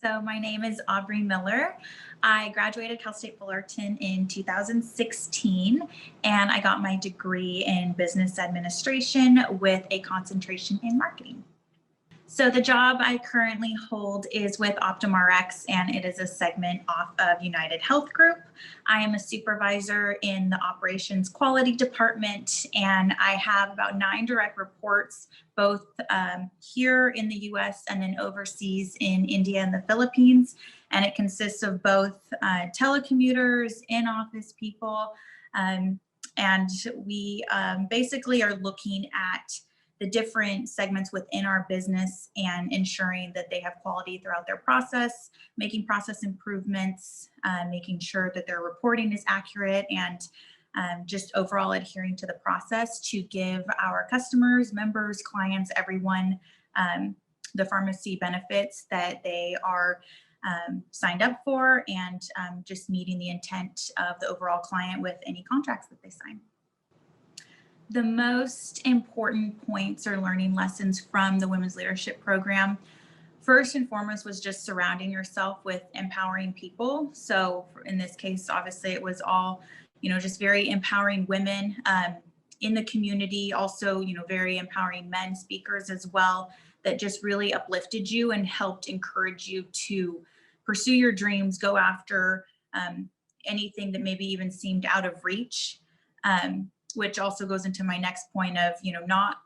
So my name is Aubrey Miller. I graduated Cal State Fullerton in 2016, and I got my degree in business administration with a concentration in marketing. So the job I currently hold is with Optum Rx, and it is a segment off of United Health Group. I am a supervisor in the operations quality department, and I have about 9 direct reports, both here in the US and then overseas in India and the Philippines. And it consists of both telecommuters, in-office people, and we basically are looking at the different segments within our business and ensuring that they have quality throughout their process, making process improvements, making sure that their reporting is accurate, and just overall adhering to the process to give our customers, members, clients, everyone the pharmacy benefits that they are signed up for, and just meeting the intent of the overall client with any contracts that they sign. The most important points or learning lessons from the Women's Leadership Program, first and foremost, was just surrounding yourself with empowering people. So in this case, obviously it was all, just very empowering women in the community, also, very empowering men speakers as well, that just really uplifted you and helped encourage you to pursue your dreams, go after anything that maybe even seemed out of reach. Which also goes into my next point of, not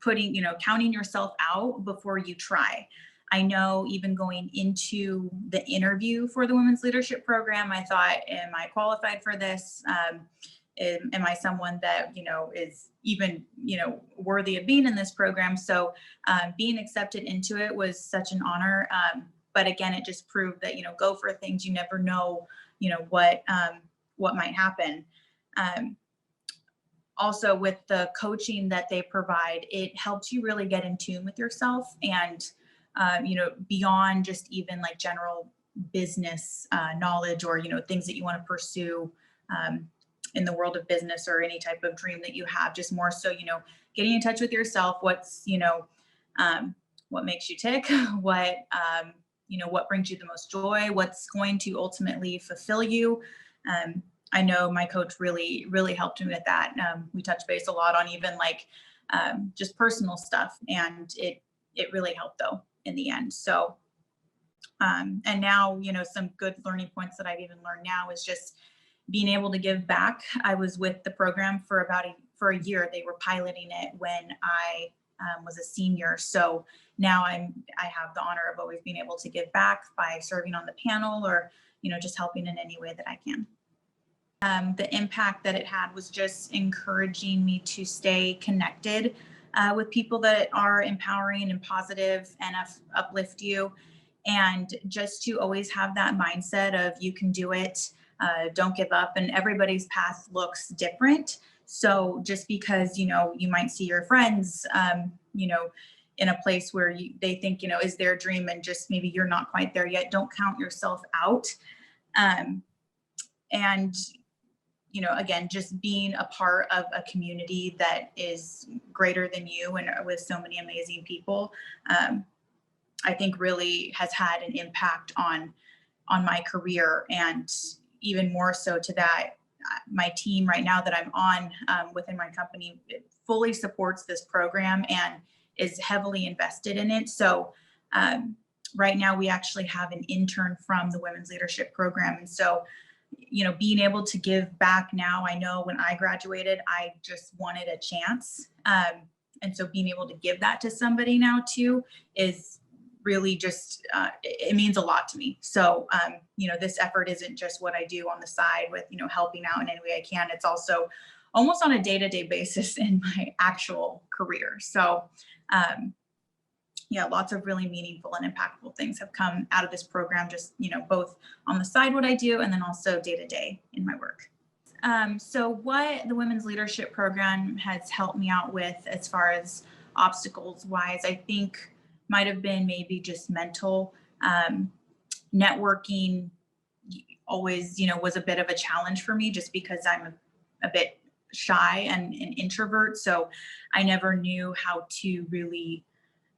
putting, counting yourself out before you try. I know even going into the interview for the Women's Leadership Program, I thought, am I qualified for this? Am I someone that, is even, worthy of being in this program? So being accepted into it was such an honor. But again, it just proved that, go for things. You never know, what might happen. Also, with the coaching that they provide, it helps you really get in tune with yourself and, beyond just even like general business knowledge or, things that you want to pursue in the world of business or any type of dream that you have, just more so, getting in touch with yourself, what's, what makes you tick, what brings you the most joy, what's going to ultimately fulfill you. I know my coach really, really helped me with that. We touched base a lot on even like just personal stuff, and it really helped though in the end. So, and now, some good learning points that I've even learned now is just being able to give back. I was with the program for a year. They were piloting it when I was a senior. So now I have the honor of always being able to give back by serving on the panel or, just helping in any way that I can. The impact that it had was just encouraging me to stay connected with people that are empowering and positive and uplift you, and just to always have that mindset of you can do it, don't give up, and everybody's path looks different. So just because, you might see your friends, in a place where they think, is their dream, and just maybe you're not quite there yet, don't count yourself out. And again, just being a part of a community that is greater than you and with so many amazing people, I think really has had an impact on my career. And even more so to that, my team right now that I'm on within my company fully supports this program and is heavily invested in it. So right now we actually have an intern from the Women's Leadership Program. And so being able to give back now, I know when I graduated, I just wanted a chance. And so being able to give that to somebody now too is really just, it means a lot to me. So, this effort isn't just what I do on the side with, helping out in any way I can. It's also almost on a day-to-day basis in my actual career. So, lots of really meaningful and impactful things have come out of this program, just, both on the side, what I do, and then also day to day in my work. So what the Women's Leadership Program has helped me out with as far as obstacles wise, I think might have been maybe just mental. Networking always, was a bit of a challenge for me just because I'm a bit shy and an introvert. So I never knew how to really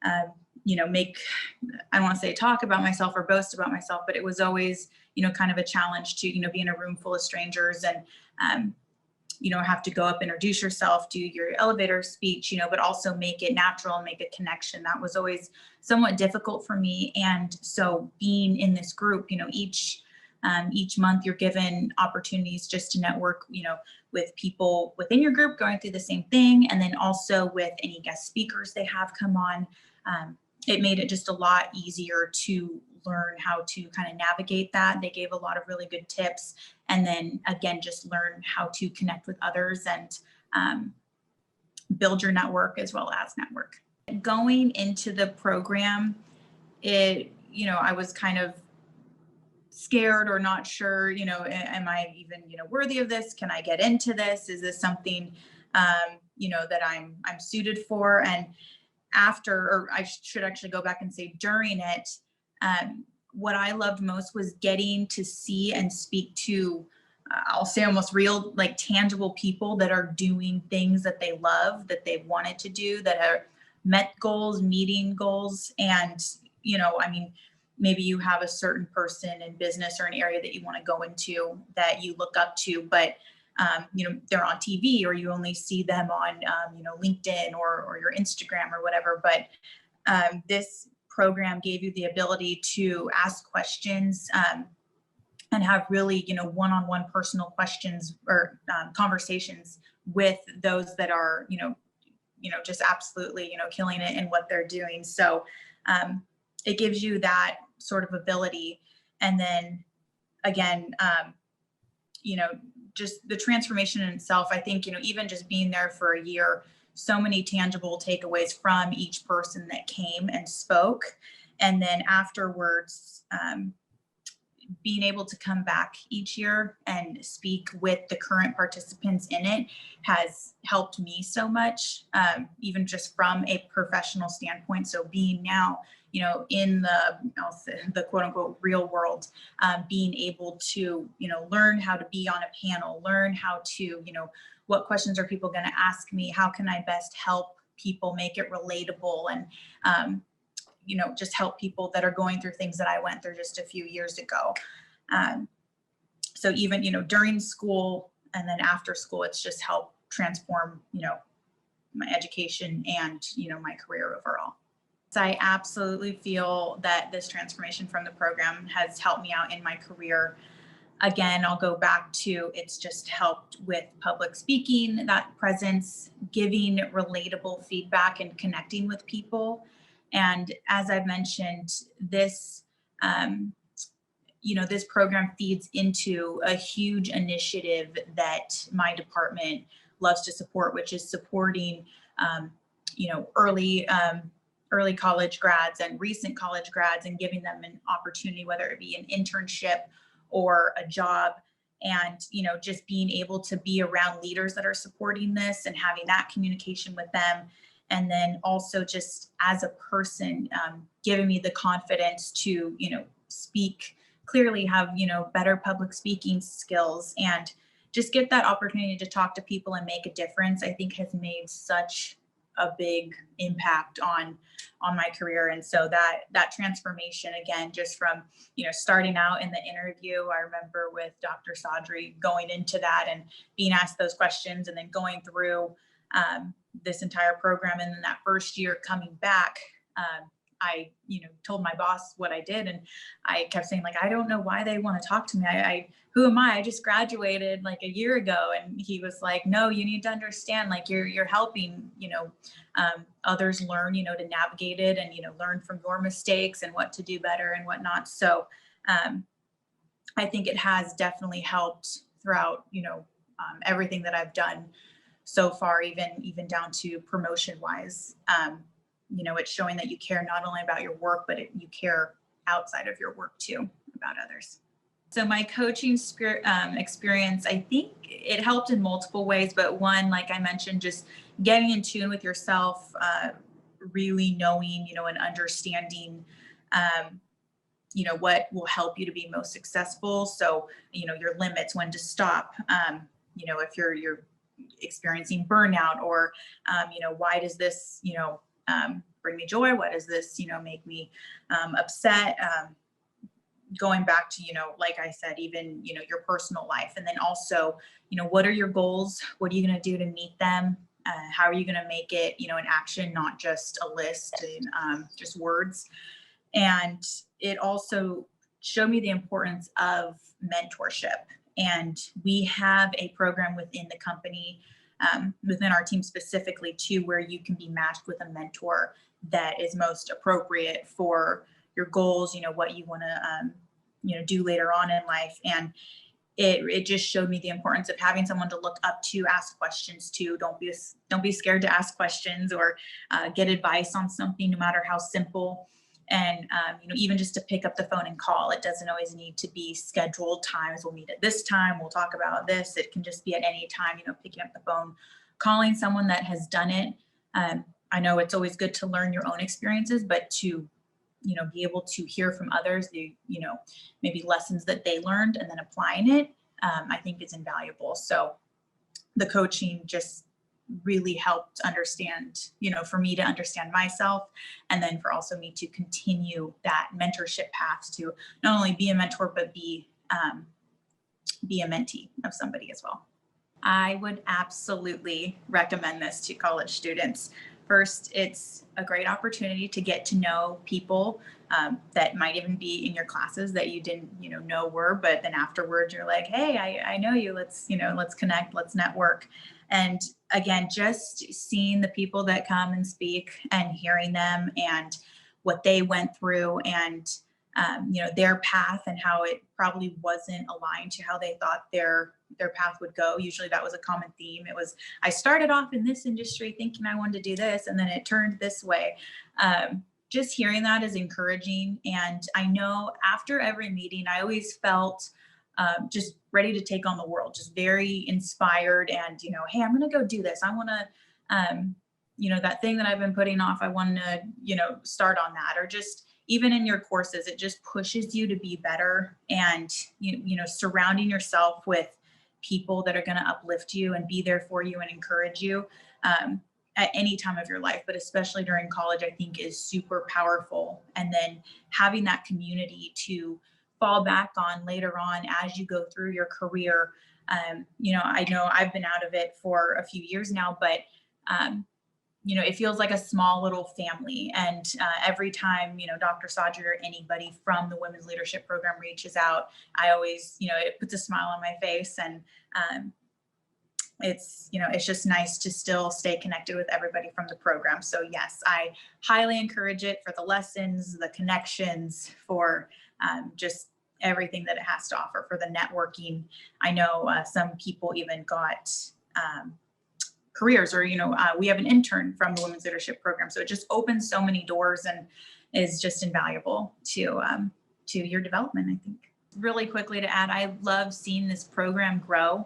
make, I don't want to say talk about myself or boast about myself, but it was always, kind of a challenge to, be in a room full of strangers and, have to go up, introduce yourself, do your elevator speech, but also make it natural and make a connection. That was always somewhat difficult for me. And so being in this group, each month you're given opportunities just to network, with people within your group going through the same thing. And then also with any guest speakers they have come on. It made it just a lot easier to learn how to kind of navigate that. They gave a lot of really good tips. And then again, just learn how to connect with others and build your network as well as network. Going into the program, I was kind of scared or not sure, am I even, worthy of this? Can I get into this? Is this something, that I'm suited for? And after, or I should actually go back and say during it, what I loved most was getting to see and speak to, I'll say almost real, like tangible people that are doing things that they love, that they wanted to do, that are met goals, meeting goals. And, maybe you have a certain person in business or an area that you want to go into that you look up to, but they're on TV or you only see them on, LinkedIn or your Instagram or whatever. But this program gave you the ability to ask questions and have really, one-on-one personal questions or conversations with those that are, just absolutely, killing it in what they're doing. So it gives you that sort of ability. And then again, just the transformation in itself, I think, even just being there for a year, so many tangible takeaways from each person that came and spoke. And then afterwards, being able to come back each year and speak with the current participants in it has helped me so much, even just from a professional standpoint. So being now, in the quote unquote real world, being able to, learn how to be on a panel, learn how to, what questions are people going to ask me? How can I best help people, make it relatable, and, just help people that are going through things that I went through just a few years ago. So even, during school and then after school, it's just helped transform, my education and, my career overall. So I absolutely feel that this transformation from the program has helped me out in my career. Again, I'll go back to, it's just helped with public speaking, that presence, giving relatable feedback and connecting with people. And as I've mentioned, this, this program feeds into a huge initiative that my department loves to support, which is supporting, early college grads and recent college grads and giving them an opportunity, whether it be an internship or a job, and, just being able to be around leaders that are supporting this and having that communication with them. And then also just as a person, giving me the confidence to, speak clearly, have, better public speaking skills, and just get that opportunity to talk to people and make a difference, I think has made such a big impact on my career. And so that transformation, again, just from, starting out in the interview, I remember with Dr. Sadri going into that and being asked those questions, and then going through this entire program. And then that first year coming back, I, told my boss what I did, and I kept saying, like, I don't know why they want to talk to me. Who am I? I just graduated like a year ago. And he was like, no, you need to understand, like, you're helping, others learn, to navigate it and, learn from your mistakes and what to do better and whatnot. So I think it has definitely helped throughout, everything that I've done so far, even down to promotion wise. It's showing that you care not only about your work, but you care outside of your work too, about others. So my coaching experience, I think it helped in multiple ways, but one, like I mentioned, just getting in tune with yourself, really knowing, and understanding, what will help you to be most successful. So, your limits, when to stop, if you're experiencing burnout, or, why does this, bring me joy? What does this, make me upset? Going back to, like I said, even, your personal life. And then also, what are your goals? What are you going to do to meet them? How are you going to make it, an action, not just a list and just words? And it also showed me the importance of mentorship. And we have a program within the company, within our team specifically too, where you can be matched with a mentor that is most appropriate for your goals, what you want to, do later on in life. And it just showed me the importance of having someone to look up to, ask questions to. Don't be scared to ask questions or get advice on something, no matter how simple. And even just to pick up the phone and call. It doesn't always need to be scheduled times. We'll meet at this time. We'll talk about this. It can just be at any time. Picking up the phone, calling someone that has done it. I know it's always good to learn your own experiences, but to be able to hear from others, the, maybe lessons that they learned and then applying it, I think is invaluable. So the coaching just really helped understand, for me to understand myself, and then for also me to continue that mentorship path to not only be a mentor, but be a mentee of somebody as well. I would absolutely recommend this to college students. First, it's a great opportunity to get to know people that might even be in your classes that you didn't, know were, but then afterwards you're like, hey, I know you. Let's connect, let's network. And again, just seeing the people that come and speak and hearing them and what they went through and their path and how it probably wasn't aligned to how they thought their path would go. Usually that was a common theme. It was, I started off in this industry thinking I wanted to do this, and then it turned this way. Just hearing that is encouraging. And I know after every meeting, I always felt just ready to take on the world, just very inspired and, hey, I'm going to go do this. I want to, that thing that I've been putting off, I want to, start on that. Or just even in your courses, it just pushes you to be better, and, surrounding yourself with people that are going to uplift you and be there for you and encourage you at any time of your life, but especially during college, I think is super powerful. And then having that community to fall back on later on as you go through your career. I know I've been out of it for a few years now, but it feels like a small little family. And every time, Dr. Sadri or anybody from the Women's Leadership Program reaches out, I always, it puts a smile on my face. And it's just nice to still stay connected with everybody from the program. So yes, I highly encourage it for the lessons, the connections, for just everything that it has to offer, for the networking. I know some people even got careers, or we have an intern from the Women's Leadership Program, so it just opens so many doors and is just invaluable to your development. I think really quickly to add, I love seeing this program grow.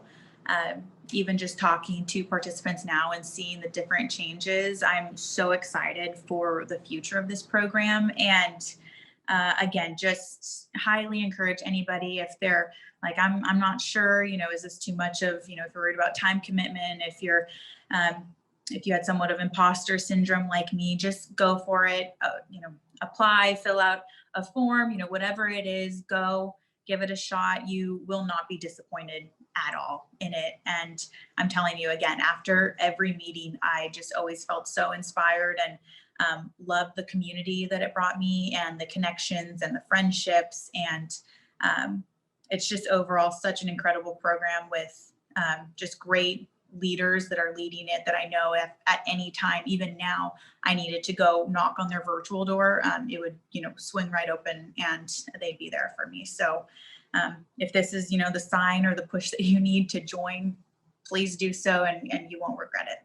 Even just talking to participants now and seeing the different changes, I'm so excited for the future of this program. And again, just highly encourage anybody, if they're like, I'm not sure, is this too much of, if you're worried about time commitment, if you had somewhat of imposter syndrome like me, just go for it. Apply, fill out a form, whatever it is, go give it a shot. You will not be disappointed at all in it. And I'm telling you, again, after every meeting, I just always felt so inspired and loved the community that it brought me, and the connections and the friendships. And it's just overall such an incredible program with just great leaders that are leading it, that I know if at any time, even now, I needed to go knock on their virtual door, it would, swing right open and they'd be there for me. So if this is, the sign or the push that you need to join, please do so, and you won't regret it.